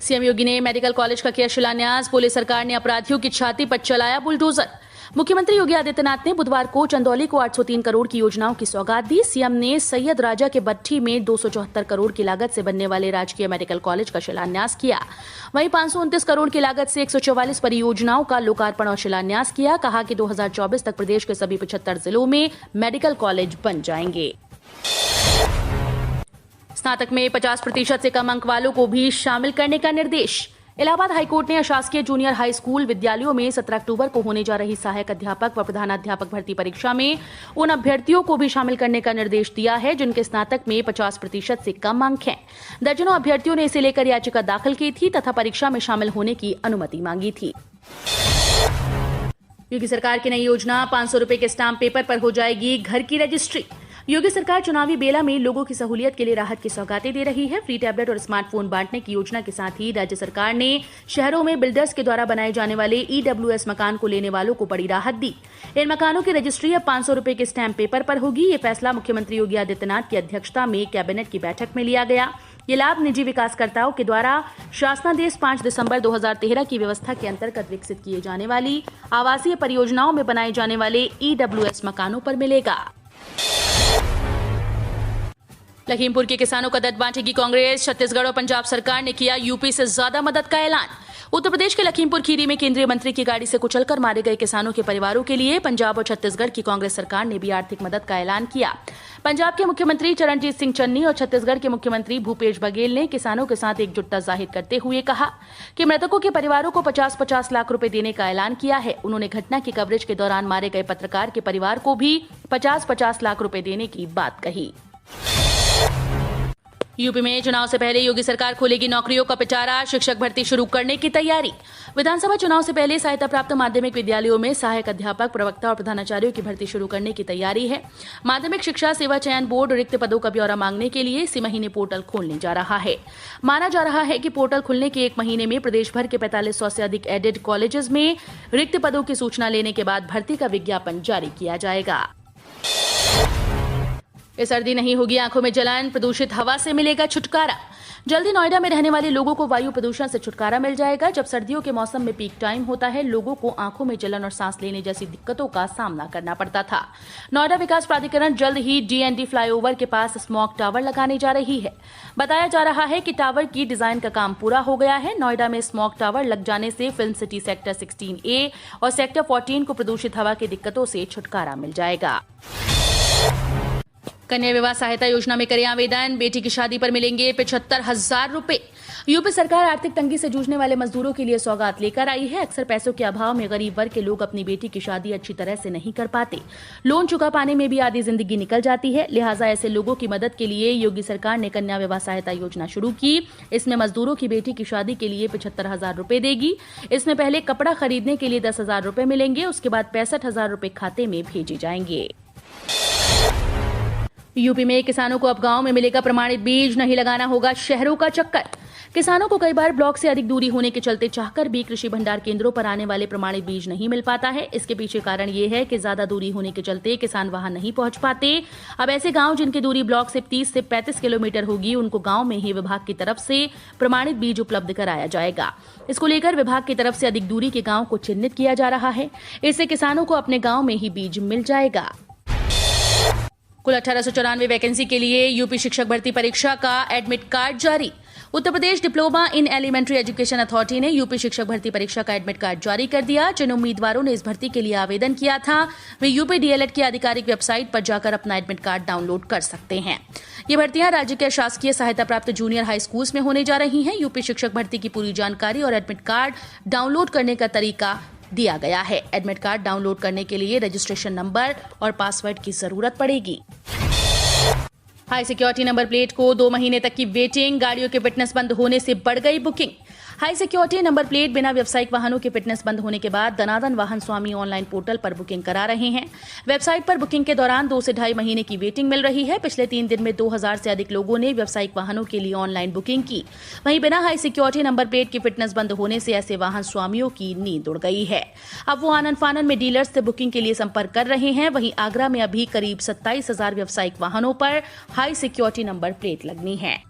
CM योगी ने medical college का किया शिलान्यास। बोले सरकार ने अपराधियों की छाती पर चलाया बुलडोजर। मुख्यमंत्री योगी आदित्यनाथ ने बुधवार को चंदौली को 803 करोड़ की योजनाओं की सौगात दी। सीएम ने सैयद राजा के बट्ठी में 274 करोड़ की लागत से बनने वाले राजकीय मेडिकल कॉलेज का शिलान्यास किया। वहीं 529 करोड़ की लागत से 144 परियोजनाओं का लोकार्पण और शिलान्यास किया। कहा कि 2024 तक प्रदेश के सभी 75 जिलों में मेडिकल कॉलेज बन जाएंगे। स्नातक में 50% से कम अंक वालों को भी शामिल करने का निर्देश। इलाहाबाद हाईकोर्ट ने अशासकीय जूनियर हाई स्कूल विद्यालयों में 17 अक्टूबर को होने जा रही सहायक अध्यापक व प्रधानाध्यापक भर्ती परीक्षा में उन अभ्यर्थियों को भी शामिल करने का निर्देश दिया है जिनके स्नातक में 50% से कम अंक हैं। दर्जनों अभ्यर्थियों ने इसे लेकर याचिका दाखिल की थी तथा परीक्षा में शामिल होने की अनुमति मांगी थी। योगी सरकार की नई योजना 500 रुपए के स्टाम्प पेपर पर हो जाएगी घर की रजिस्ट्री। योगी सरकार चुनावी बेला में लोगों की सहूलियत के लिए राहत की सौगातें दे रही है। फ्री टैबलेट और स्मार्टफोन बांटने की योजना के साथ ही राज्य सरकार ने शहरों में बिल्डर्स के द्वारा बनाए जाने वाले ईडब्ल्यूएस मकान को लेने वालों को बड़ी राहत दी। इन मकानों की रजिस्ट्री अब 500 रुपए के स्टैंप पेपर पर होगी। ये फैसला मुख्यमंत्री योगी आदित्यनाथ की अध्यक्षता में कैबिनेट की बैठक में लिया गया। ये लाभ निजी विकासकर्ताओं के द्वारा शासनादेश 5 दिसंबर 2013 की व्यवस्था के अंतर्गत विकसित किए जाने वाली आवासीय परियोजनाओं में बनाए जाने वाले ईडब्ल्यूएस मकानों पर मिलेगा। लखीमपुर के किसानों का दर्द बांटेगी कांग्रेस। छत्तीसगढ़ और पंजाब सरकार ने किया यूपी से ज्यादा मदद का ऐलान। उत्तर प्रदेश के लखीमपुर खीरी में केंद्रीय मंत्री की गाड़ी से कुचलकर मारे गए किसानों के परिवारों के लिए पंजाब और छत्तीसगढ़ की कांग्रेस सरकार ने भी आर्थिक मदद का ऐलान किया। पंजाब के मुख्यमंत्री चरणजीत सिंह चन्नी और छत्तीसगढ़ के मुख्यमंत्री भूपेश बघेल ने किसानों के साथ एकजुटता जाहिर करते हुए कहा कि मृतकों के परिवारों को 50-50 लाख रुपए देने का ऐलान किया है। उन्होंने घटना की कवरेज के दौरान मारे गए पत्रकार के परिवार को भी 50-50 लाख रुपए देने की बात कही। यूपी में चुनाव से पहले योगी सरकार खोलेगी नौकरियों का पिटारा। शिक्षक भर्ती शुरू करने की तैयारी। विधानसभा चुनाव से पहले सहायता प्राप्त माध्यमिक विद्यालयों में सहायक अध्यापक, प्रवक्ता और प्रधानाचार्यों की भर्ती शुरू करने की तैयारी है। माध्यमिक शिक्षा सेवा चयन बोर्ड रिक्त पदों का ब्यौरा मांगने के लिए इसी महीने पोर्टल खोलने जा रहा है। माना जा रहा है कि पोर्टल खुलने के 1 महीने में प्रदेश भर के 4500 से अधिक एडेड कॉलेजेस में रिक्त पदों की सूचना लेने के बाद भर्ती का विज्ञापन जारी किया जाएगा। इस सर्दी नहीं होगी आंखों में जलन, प्रदूषित हवा से मिलेगा छुटकारा। जल्दी नोएडा में रहने वाले लोगों को वायु प्रदूषण से छुटकारा मिल जाएगा। जब सर्दियों के मौसम में पीक टाइम होता है, लोगों को आंखों में जलन और सांस लेने जैसी दिक्कतों का सामना करना पड़ता था। नोएडा विकास प्राधिकरण जल्द ही डीएनडी फ्लाईओवर के पास स्मॉग टावर लगाने जा रही है। बताया जा रहा है कि टावर की डिजाइन का काम पूरा हो गया है। नोएडा में स्मॉग टावर लग जाने से फिल्म सिटी सेक्टर 16A और सेक्टर 14 को प्रदूषित हवा की दिक्कतों से छुटकारा मिल जाएगा। कन्या विवाह सहायता योजना में करें आवेदन। बेटी की शादी पर मिलेंगे 75,000 रुपए। यूपी सरकार आर्थिक तंगी से जूझने वाले मजदूरों के लिए सौगात लेकर आई है। अक्सर पैसों के अभाव में गरीब वर्ग के लोग अपनी बेटी की शादी अच्छी तरह से नहीं कर पाते। लोन चुका पाने में भी आधी जिंदगी निकल जाती है। लिहाजा ऐसे लोगों की मदद के लिए योगी सरकार ने कन्या विवाह सहायता योजना शुरू की। इसमें मजदूरों की बेटी की शादी के लिए 75,000 रुपए देगी। इसमें पहले कपड़ा खरीदने के लिए 10,000 रुपए मिलेंगे। उसके बाद 65,000 रुपए खाते में भेजे जाएंगे। यूपी में किसानों को अब गांव में मिलेगा प्रमाणित बीज, नहीं लगाना होगा शहरों का चक्कर। किसानों को कई बार ब्लॉक से अधिक दूरी होने के चलते चाहकर भी कृषि भंडार केंद्रों पर आने वाले प्रमाणित बीज नहीं मिल पाता है। इसके पीछे कारण ये है कि ज्यादा दूरी होने के चलते किसान वहां नहीं पहुंच पाते। अब ऐसे गांव जिनकी दूरी ब्लॉक से 30 से 35 किलोमीटर होगी, उनको गांव में ही विभाग की तरफ से प्रमाणित बीज उपलब्ध कराया जाएगा। इसको लेकर विभाग की तरफ से अधिक दूरी के गाँव को चिन्हित किया जा रहा है। इससे किसानों को अपने गाँव में ही बीज मिल जाएगा। कुल 1894 वैकेंसी के लिए यूपी शिक्षक भर्ती परीक्षा का एडमिट कार्ड जारी। Uttar Pradesh diploma in elementary education authority ने यूपी शिक्षक भर्ती परीक्षा का एडमिट कार्ड जारी कर दिया। जिन उम्मीदवारों ने इस भर्ती के लिए आवेदन किया था, वे यूपी डीएलएड की आधिकारिक वेबसाइट पर जाकर अपना एडमिट कार्ड डाउनलोड कर सकते हैं। ये भर्तियां राज्य के शासकीय सहायता प्राप्त जूनियर हाई स्कूल्स में होने जा रही हैं। यूपी शिक्षक भर्ती की पूरी जानकारी और एडमिट कार्ड डाउनलोड करने का तरीका दिया गया है। एडमिट कार्ड डाउनलोड करने के लिए रजिस्ट्रेशन नंबर और पासवर्ड की जरूरत पड़ेगी। हाई सिक्योरिटी नंबर प्लेट को 2 महीने तक की वेटिंग। गाड़ियों के फिटनेस बंद होने से बढ़ गई booking. High security number plate बिना व्यावसायिक वाहनों के फिटनेस बंद होने के बाद दनादन वाहन स्वामी ऑनलाइन पोर्टल पर बुकिंग करा रहे हैं। वेबसाइट पर बुकिंग के दौरान 2 से 2.5 महीने की वेटिंग मिल रही है। पिछले 3 दिन में 2000 से अधिक लोगों ने व्यावसायिक वाहनों के लिए ऑनलाइन बुकिंग की। वहीं बिना हाई सिक्योरिटी नंबर प्लेट की फिटनेस बंद होने से ऐसे वाहन स्वामियों की नींद उड़ गई है। अब वो आनन फानन में डीलर्स से बुकिंग के लिए संपर्क कर रहे हैं। वहीं आगरा में अभी करीब 27,000 व्यावसायिक वाहनों पर हाई सिक्योरिटी नंबर प्लेट लगनी है।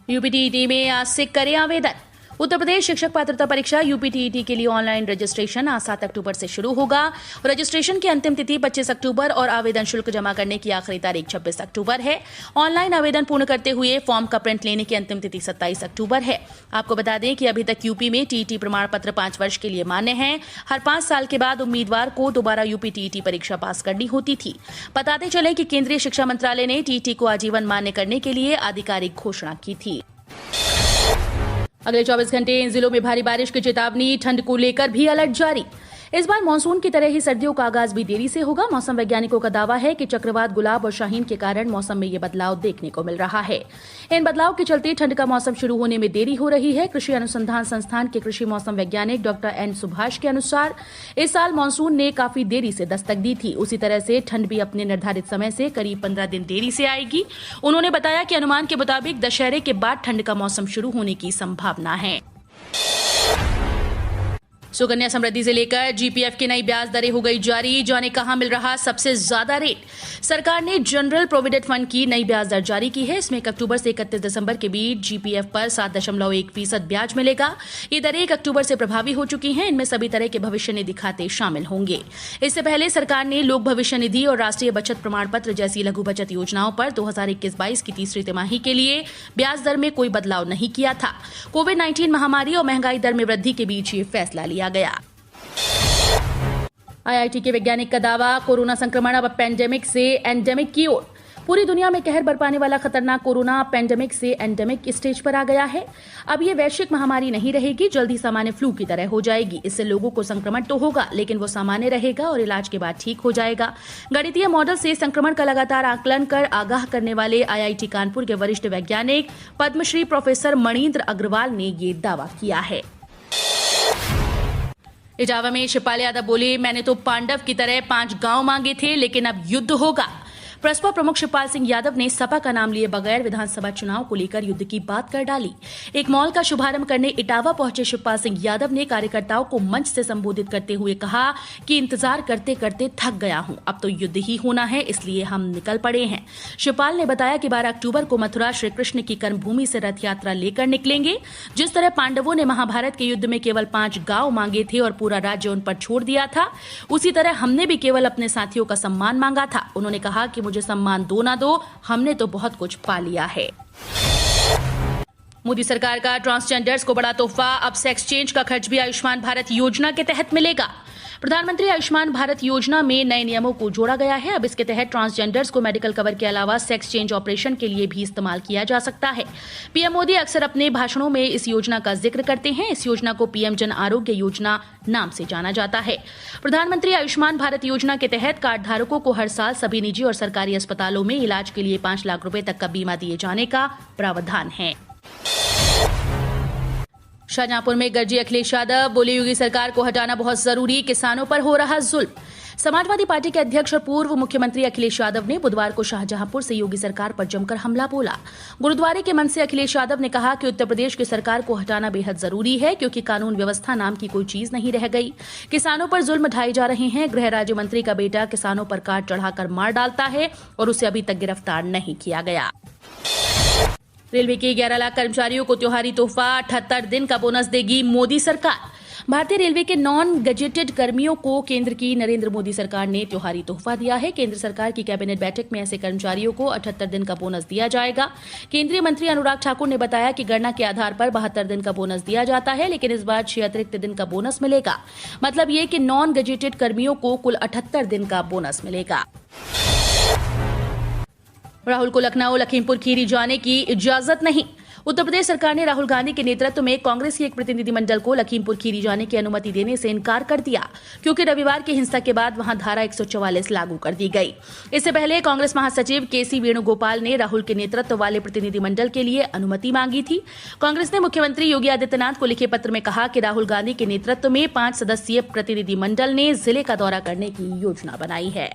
यूपीटीईटी में आज से करें आवेदन। उत्तर प्रदेश शिक्षक पात्रता परीक्षा यूपीटीईटी के लिए ऑनलाइन रजिस्ट्रेशन आज 7 अक्टूबर से शुरू होगा। रजिस्ट्रेशन की अंतिम तिथि 25 अक्टूबर और आवेदन शुल्क जमा करने की आखिरी तारीख 26 अक्टूबर है। ऑनलाइन आवेदन पूर्ण करते हुए फॉर्म का प्रिंट लेने की अंतिम तिथि 27 अक्टूबर है। आपको बता दें कि अभी तक यूपी में टीईटी प्रमाण पत्र 5 वर्ष के लिए मान्य है। हर 5 साल के बाद उम्मीदवार को दोबारा यूपीटीईटी परीक्षा पास करनी होती थी। बताते चले कि केंद्रीय शिक्षा मंत्रालय ने टीईटी को आजीवन मान्य करने के लिए आधिकारिक घोषणा की थी। अगले 24 घंटे इन जिलों में भारी बारिश की चेतावनी, ठंड को लेकर भी अलर्ट जारी। इस बार मानसून की तरह ही सर्दियों का आगाज भी देरी से होगा। मौसम वैज्ञानिकों का दावा है कि चक्रवात गुलाब और शाहीन के कारण मौसम में ये बदलाव देखने को मिल रहा है। इन बदलाव के चलते ठंड का मौसम शुरू होने में देरी हो रही है। कृषि अनुसंधान संस्थान के कृषि मौसम वैज्ञानिक डॉक्टर एन सुभाष के अनुसार इस साल मानसून ने काफी देरी से दस्तक दी थी। उसी तरह से ठंड भी अपने निर्धारित समय से करीब 15 दिन देरी से आएगी। उन्होंने बताया कि अनुमान के मुताबिक दशहरे के बाद ठंड का मौसम शुरू होने की संभावना है। सुकन्या समृद्धि से लेकर जीपीएफ की नई ब्याज दरें हो गई जारी। जाने कहां मिल रहा सबसे ज्यादा रेट। सरकार ने जनरल प्रोविडेंट फंड की नई ब्याज दर जारी की है। इसमें 1 अक्टूबर से 31 दिसंबर के बीच जीपीएफ पर 7.1% ब्याज मिलेगा। ये दरें 1 अक्टूबर से प्रभावी हो चुकी हैं। इनमें सभी तरह के भविष्य निधि खाते शामिल होंगे। इससे पहले सरकार ने लोक भविष्य निधि और राष्ट्रीय बचत प्रमाण पत्र जैसी लघु बचत योजनाओं पर 2021-22 की तीसरी तिमाही के लिए ब्याज दर में कोई बदलाव नहीं किया था। कोविड-19 महामारी और महंगाई दर में वृद्धि के बीच ये फैसला लिया गया। आईआईटी के वैज्ञानिक का दावा, कोरोना संक्रमण अब पेंडेमिक से एंडेमिक की ओर। पूरी दुनिया में कहर बरपाने वाला खतरनाक कोरोना पेंडेमिक से एंडेमिक स्टेज पर आ गया है। अब ये वैश्विक महामारी नहीं रहेगी, जल्दी सामान्य फ्लू की तरह हो जाएगी। इससे लोगों को संक्रमण तो होगा, लेकिन वो सामान्य रहेगा और इलाज के बाद ठीक हो जाएगा। गणितीय मॉडल से संक्रमण का लगातार आकलन कर आगाह करने वाले आईआईटी कानपुर के वरिष्ठ वैज्ञानिक पद्मश्री प्रोफेसर मणींद्र अग्रवाल ने ये दावा किया है। इटावा में शिवपाल यादव बोले, मैंने तो पांडव की तरह 5 गांव मांगे थे, लेकिन अब युद्ध होगा। प्रसपा प्रमुख शिवपाल सिंह यादव ने सपा का नाम लिए बगैर विधानसभा चुनाव को लेकर युद्ध की बात कर डाली। एक मॉल का शुभारंभ करने इटावा पहुंचे शिवपाल सिंह यादव ने कार्यकर्ताओं को मंच से संबोधित करते हुए कहा कि इंतजार करते करते थक गया हूं, अब तो युद्ध ही होना है, इसलिए हम निकल पड़े हैं। शिवपाल ने बताया कि 12 अक्टूबर को मथुरा श्री कृष्ण की कर्मभूमि से रथ यात्रा लेकर निकलेंगे। जिस तरह पांडवों ने महाभारत के युद्ध में केवल 5 गांव मांगे थे और पूरा राज्य उन पर छोड़ दिया था, उसी तरह हमने भी केवल अपने साथियों का सम्मान मांगा था। उन्होंने कहा कि मुझे सम्मान दो ना दो, हमने तो बहुत कुछ पा लिया है। मोदी सरकार का ट्रांसजेंडर्स को बड़ा तोहफा, अब सेक्स चेंज का खर्च भी आयुष्मान भारत योजना के तहत मिलेगा। प्रधानमंत्री आयुष्मान भारत योजना में नए नियमों को जोड़ा गया है। अब इसके तहत ट्रांसजेंडर्स को मेडिकल कवर के अलावा सेक्स चेंज ऑपरेशन के लिए भी इस्तेमाल किया जा सकता है। पीएम मोदी अक्सर अपने भाषणों में इस योजना का जिक्र करते हैं। इस योजना को पीएम जन आरोग्य योजना नाम से जाना जाता है। प्रधानमंत्री आयुष्मान भारत योजना के तहत कार्ड धारकों को हर साल सभी निजी और सरकारी अस्पतालों में इलाज के लिए 5 लाख रुपए तक का बीमा दिए जाने का प्रावधान है। शाहजहांपुर में गरजे अखिलेश यादव, बोले योगी सरकार को हटाना बहुत जरूरी, किसानों पर हो रहा जुल्म। समाजवादी पार्टी के अध्यक्ष और पूर्व मुख्यमंत्री अखिलेश यादव ने बुधवार को शाहजहांपुर से योगी सरकार पर जमकर हमला बोला। गुरुद्वारे के मंच से अखिलेश यादव ने कहा कि उत्तर प्रदेश की सरकार को हटाना बेहद जरूरी है, क्योंकि कानून व्यवस्था नाम की कोई चीज नहीं रह गई। किसानों पर जुल्म ढाए जा रहे हैं। गृह राज्य मंत्री का बेटा किसानों पर कार्ड चढ़ाकर मार डालता है और उसे अभी तक गिरफ्तार नहीं किया गया। रेलवे के 11 लाख कर्मचारियों को त्योहारी तोहफा, 78 दिन का बोनस देगी मोदी सरकार। भारतीय रेलवे के नॉन गजेटेड कर्मियों को केंद्र की नरेंद्र मोदी सरकार ने त्योहारी तोहफा दिया है। केंद्र सरकार की कैबिनेट बैठक में ऐसे कर्मचारियों को 78 दिन का बोनस दिया जाएगा। केंद्रीय मंत्री अनुराग ठाकुर ने बताया कि गणना के आधार पर 72 दिन का बोनस दिया जाता है, लेकिन इस बार 6 अतिरिक्त दिन का बोनस मिलेगा। मतलब ये कि नॉन गजेटेड कर्मियों को कुल 78 दिन का बोनस मिलेगा। राहुल को लखनऊ लखीमपुर खीरी जाने की इजाजत नहीं। उत्तर प्रदेश सरकार ने राहुल गांधी के नेतृत्व में कांग्रेस की एक प्रतिनिधिमंडल को लखीमपुर खीरी जाने की अनुमति देने से इनकार कर दिया, क्योंकि रविवार की हिंसा के बाद वहां धारा 144 लागू कर दी गई। इससे पहले कांग्रेस महासचिव केसी वेणुगोपाल ने राहुल के नेतृत्व वाले प्रतिनिधिमंडल के लिए अनुमति मांगी थी। कांग्रेस ने मुख्यमंत्री योगी आदित्यनाथ को लिखे पत्र में कहा कि राहुल गांधी के नेतृत्व में 5 सदस्यीय प्रतिनिधिमंडल ने जिले का दौरा करने की योजना बनाई है।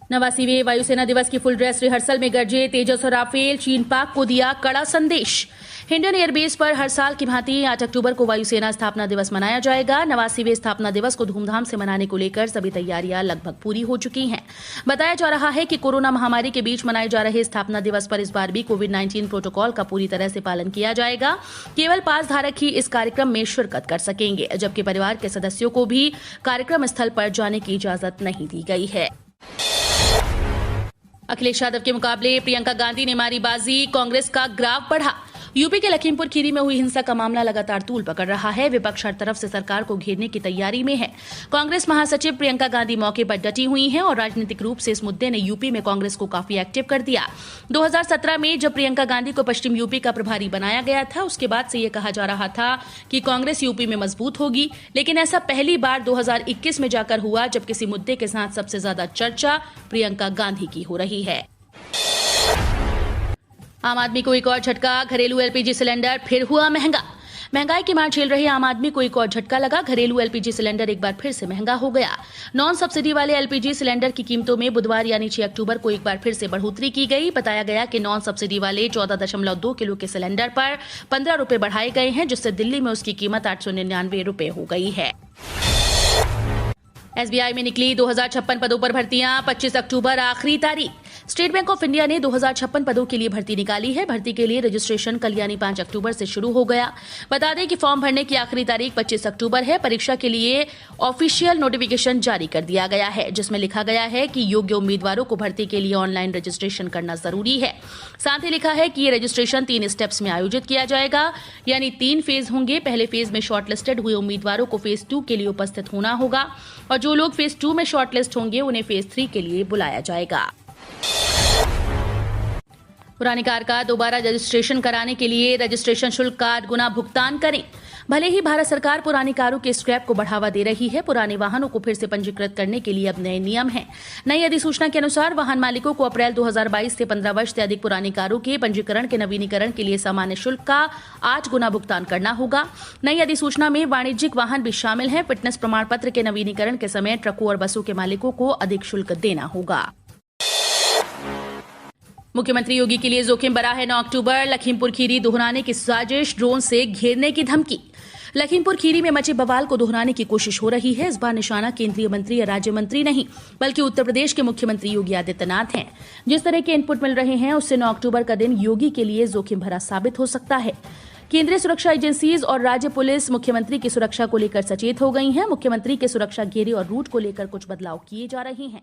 नवासीवें वायुसेना दिवस की फुल ड्रेस रिहर्सल में गरजे तेजस और राफेल, चीन पाक को दिया कड़ा संदेश। हिंडन एयरबेस पर हर साल की भांति 8 अक्टूबर को वायुसेना स्थापना दिवस मनाया जाएगा। 89वें स्थापना दिवस को धूमधाम से मनाने को लेकर सभी तैयारियां लगभग पूरी हो चुकी हैं। बताया जा रहा है कि कोरोना महामारी के बीच मनाए जा रहे स्थापना दिवस पर इस बार भी कोविड-19 प्रोटोकॉल का पूरी तरह से पालन किया जाएगा। केवल पास धारक ही इस कार्यक्रम में शिरकत कर सकेंगे, जबकि परिवार के सदस्यों को भी कार्यक्रम स्थल पर जाने की इजाजत नहीं दी गई है। अखिलेश यादव के मुकाबले प्रियंका गांधी ने मारी बाजी, कांग्रेस का ग्राफ बढ़ा। यूपी के लखीमपुर खीरी में हुई हिंसा का मामला लगातार तूल पकड़ रहा है। विपक्ष हर तरफ से सरकार को घेरने की तैयारी में है। कांग्रेस महासचिव प्रियंका गांधी मौके पर डटी हुई हैं और राजनीतिक रूप से इस मुद्दे ने यूपी में कांग्रेस को काफी एक्टिव कर दिया। 2017 में जब प्रियंका गांधी को पश्चिम यूपी का प्रभारी बनाया गया था, उसके बाद से यह कहा जा रहा था कि कांग्रेस यूपी में मजबूत होगी, लेकिन ऐसा पहली बार 2021 में जाकर हुआ जब किसी मुद्दे के साथ सबसे ज्यादा चर्चा प्रियंका गांधी की हो रही है। आम आदमी को एक और झटका, घरेलू एलपीजी सिलेंडर फिर हुआ महंगा। महंगाई की मार झेल रहे आम आदमी को एक और झटका लगा। घरेलू एलपीजी सिलेंडर एक बार फिर से महंगा हो गया। नॉन सब्सिडी वाले एलपीजी सिलेंडर की कीमतों में बुधवार यानी 6 अक्टूबर को एक बार फिर से बढ़ोतरी की गई। बताया गया कि नॉन सब्सिडी वाले 14.2 किलो के सिलेंडर पर 15 रुपए बढ़ाए गए हैं, जिससे दिल्ली में उसकी कीमत 899 रुपए हो गई है। एसबीआई में निकली 2056 पदों पर भर्तियां, 25 अक्टूबर आखिरी तारीख। स्टेट बैंक ऑफ इंडिया ने 2056 पदों के लिए भर्ती निकाली है। भर्ती के लिए रजिस्ट्रेशन कल यानी 5 अक्टूबर से शुरू हो गया। बता दें कि फॉर्म भरने की आखिरी तारीख 25 अक्टूबर है। परीक्षा के लिए ऑफिशियल नोटिफिकेशन जारी कर दिया गया है, जिसमें लिखा गया है कि योग्य उम्मीदवारों को भर्ती के लिए ऑनलाइन रजिस्ट्रेशन करना जरूरी है। साथ ही लिखा है कि ये रजिस्ट्रेशन 3 स्टेप्स में आयोजित किया जाएगा, यानी 3 फेज होंगे। पहले फेज में शॉर्टलिस्टेड हुए उम्मीदवारों को फेज 2 के लिए उपस्थित होना होगा और जो लोग फेज 2 में शॉर्टलिस्ट होंगे उन्हें फेज 3 के लिए बुलाया जाएगा। पुरानी कार का दोबारा रजिस्ट्रेशन कराने के लिए रजिस्ट्रेशन शुल्क का 8 गुना भुगतान करें। भले ही भारत सरकार पुरानी कारों के स्क्रैप को बढ़ावा दे रही है, पुराने वाहनों को फिर से पंजीकृत करने के लिए अब नए नियम हैं। नई अधिसूचना के अनुसार वाहन मालिकों को अप्रैल 2022 से 15 वर्ष से अधिक पुरानी कारों के पंजीकरण के नवीनीकरण के लिए सामान्य शुल्क का 8 गुना भुगतान करना होगा। नई अधिसूचना में वाणिज्यिक वाहन भी शामिल हैं। फिटनेस प्रमाण पत्र के नवीनीकरण के समय ट्रकों और बसों के मालिकों को अधिक शुल्क देना होगा। मुख्यमंत्री योगी के लिए जोखिम बड़ा है 9 अक्टूबर। लखीमपुर खीरी दोहराने की साजिश, ड्रोन से घेरने की धमकी। लखीमपुर खीरी में मचे बवाल को दोहराने की कोशिश हो रही है। इस बार निशाना केंद्रीय मंत्री या राज्य मंत्री नहीं, बल्कि उत्तर प्रदेश के मुख्यमंत्री योगी आदित्यनाथ हैं। जिस तरह के इनपुट मिल रहे हैं, उससे 9 अक्टूबर का दिन योगी के लिए जोखिम भरा साबित हो सकता है। केंद्रीय सुरक्षा एजेंसीज और राज्य पुलिस मुख्यमंत्री की सुरक्षा को लेकर सचेत हो गई हैं। मुख्यमंत्री के सुरक्षा घेरे और रूट को लेकर कुछ बदलाव किए जा रहे हैं।